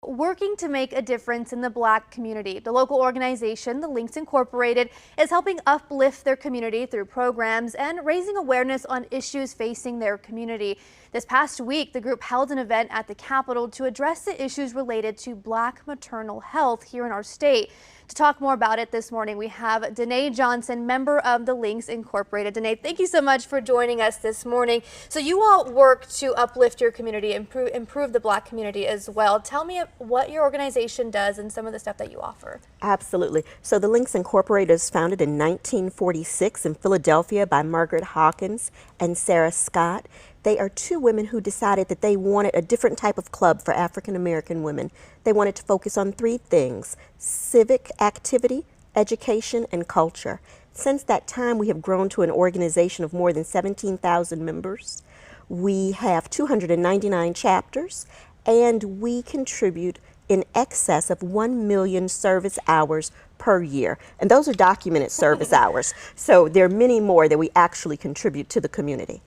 Working to make a difference in the Black community. The local organization, the Links Incorporated, is helping uplift their community through programs and raising awareness on issues facing their community. This past week, the group held an event at the Capitol to address the issues related to Black maternal health here in our state. To talk more about it this morning, we have Danae Johnson, member of the Links Incorporated. Danae, thank you so much for joining us this morning. So you all work to uplift your community, improve the Black community as well. Tell me what your organization does and some of the stuff that you offer. Absolutely. So the Links Incorporated was founded in 1946 in Philadelphia by Margaret Hawkins and Sarah Scott. They are two women who decided that they wanted a different type of club for African American women. They wanted to focus on three things: civic activity, education, and culture. Since that time, we have grown to an organization of more than 17,000 members. We have 299 chapters, and we contribute in excess of 1 million service hours per year. And those are documented service hours. So there are many more that we actually contribute to the community.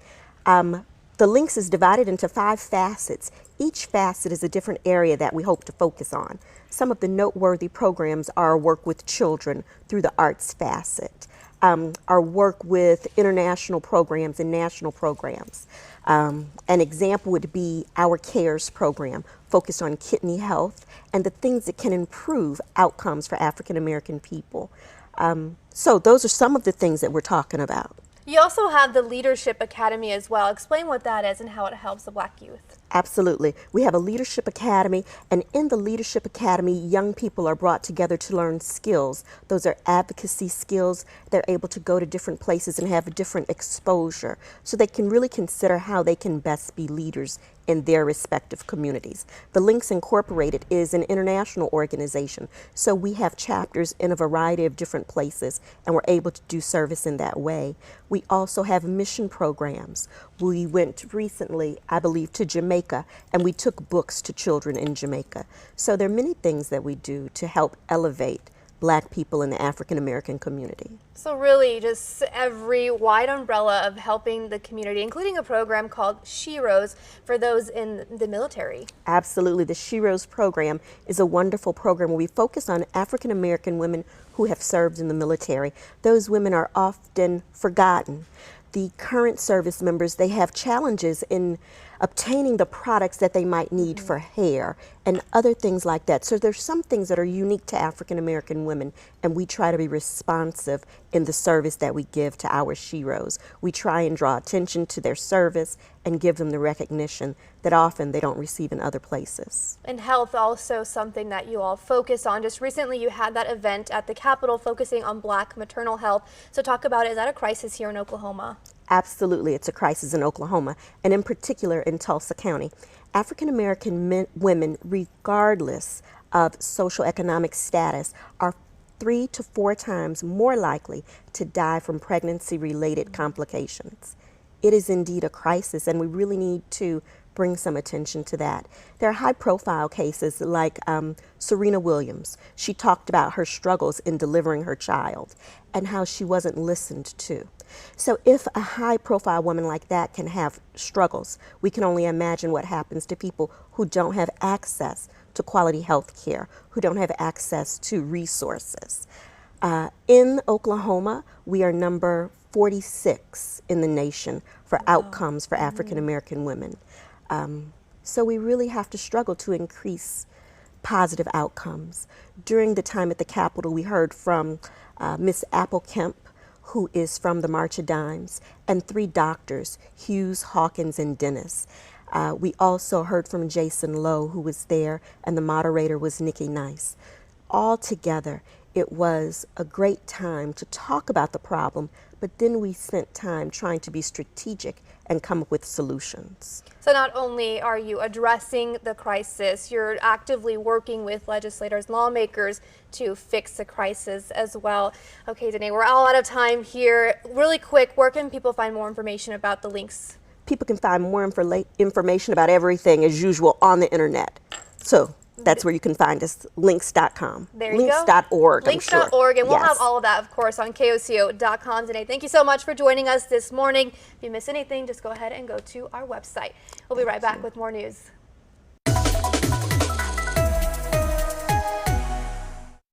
The Links is divided into 5 facets. Each facet is a different area that we hope to focus on. Some of the noteworthy programs are our work with children through the arts facet, our work with international programs and national programs. An example would be our CARES program, focused on kidney health and the things that can improve outcomes for African American people. So those are some of the things that we're talking about. You also have the Leadership Academy as well. Explain what that is and how it helps the Black youth. Absolutely. We have a Leadership Academy, and in the Leadership Academy, young people are brought together to learn skills. Those are advocacy skills. They're able to go to different places and have a different exposure, so they can really consider how they can best be leaders in their respective communities. The Links Incorporated is an international organization, so we have chapters in a variety of different places, and we're able to do service in that way. We also have mission programs. We went recently, I believe, to Jamaica, and we took books to children in Jamaica. So there are many things that we do to help elevate Black people in the African American community. So really just every wide umbrella of helping the community, including a program called Shirose for those in the military. Absolutely. The Shirose program is a wonderful program where we focus on African American women who have served in the military. Those women are often forgotten. The current service members, they have challenges in obtaining the products that they might need for hair and other things like that. So there's some things that are unique to African American women, and we try to be responsive in the service that we give to our Shiros. We try and draw attention to their service and give them the recognition that often they don't receive in other places. And health also something that you all focus on. Just recently you had that event at the Capitol focusing on Black maternal health. So talk about it. Is that a crisis here in Oklahoma? Absolutely, it's a crisis in Oklahoma, and in particular in Tulsa County. African American women, regardless of social economic status, are 3 to 4 times more likely to die from pregnancy-related complications. It is indeed a crisis, and we really need to bring some attention to that. There are high-profile cases like Serena Williams. She talked about her struggles in delivering her child and how she wasn't listened to. So if a high-profile woman like that can have struggles, we can only imagine what happens to people who don't have access to quality health care, who don't have access to resources. In Oklahoma, we are number 46 in the nation for outcomes for African American women. So we really have to struggle to increase positive outcomes. During the time at the Capitol, we heard from Miss Applecamp, who is from the March of Dimes, and 3 doctors, Hughes, Hawkins, and Dennis. We also heard from Jason Lowe, who was there, and the moderator was Nikki Nice. All together, it was a great time to talk about the problem, but then we spent time trying to be strategic and come up with solutions. So not only are you addressing the crisis, you're actively working with legislators, lawmakers to fix the crisis as well. Okay, Danae, we're all out of time here. Really quick, where can people find more information about the Links? People can find more information about everything as usual on the internet. So that's where you can find us, links.com. There you go. Links.org, Links.org, and we'll Yes. have all of that, of course, on KOCO.com today. Thank you so much for joining us this morning. If you miss anything, just go ahead and go to our website. We'll be right back with more news.